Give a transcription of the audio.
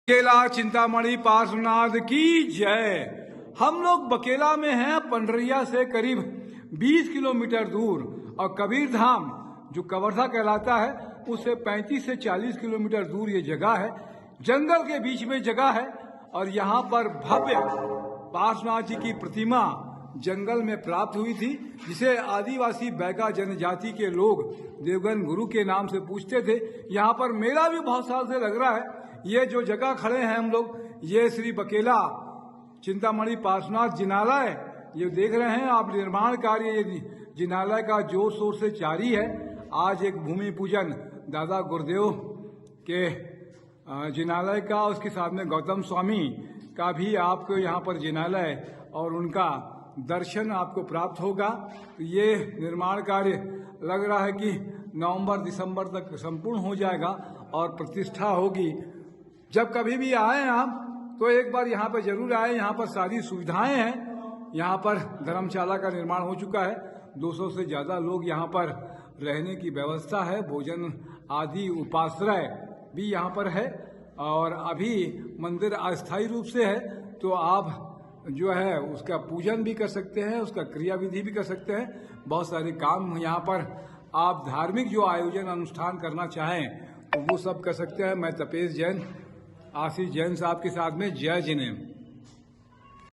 बकेला चिंतामणि पार्श्वनाथ की जय। हम लोग बकेला में हैं, पंडरिया से करीब 20 किलोमीटर दूर, और कबीर धाम जो कवर्धा कहलाता है उससे 35 से 40 किलोमीटर दूर ये जगह है। जंगल के बीच में जगह है और यहाँ पर भव्य पार्श्वनाथ जी की प्रतिमा जंगल में प्राप्त हुई थी, जिसे आदिवासी बैगा जनजाति के लोग देवगन गुरु के नाम से पूछते थे। यहाँ पर मेला भी बहुत साल से लग रहा है। ये जो जगह खड़े हैं हम लोग, ये श्री बकेला चिंतामणि पार्श्वनाथ जिनालय, ये देख रहे हैं आप, निर्माण कार्य ये जिनालय का जोर शोर से जारी है। आज एक भूमि पूजन दादा गुरुदेव के जिनालय का, उसके साथ में गौतम स्वामी का भी आपको यहाँ पर जिनालय और उनका दर्शन आपको प्राप्त होगा। ये निर्माण कार्य लग रहा है कि नवंबर दिसंबर तक संपूर्ण हो जाएगा और प्रतिष्ठा होगी। जब कभी भी आए आप तो एक बार यहाँ पर जरूर आए। यहाँ पर सारी सुविधाएं हैं। यहाँ पर धर्मशाला का निर्माण हो चुका है। 200 से ज्यादा लोग यहाँ पर रहने की व्यवस्था है। भोजन आदि उपाश्रय भी यहाँ पर है और अभी मंदिर अस्थायी रूप से है, तो आप जो है उसका पूजन भी कर सकते हैं, उसका क्रिया विधि भी कर सकते हैं। बहुत सारे काम यहाँ पर, आप धार्मिक जो आयोजन अनुष्ठान करना चाहें तो वो सब कर सकते हैं। मैं तपेश जैन, आशीष जैन साहब के साथ में, जय जिनेम।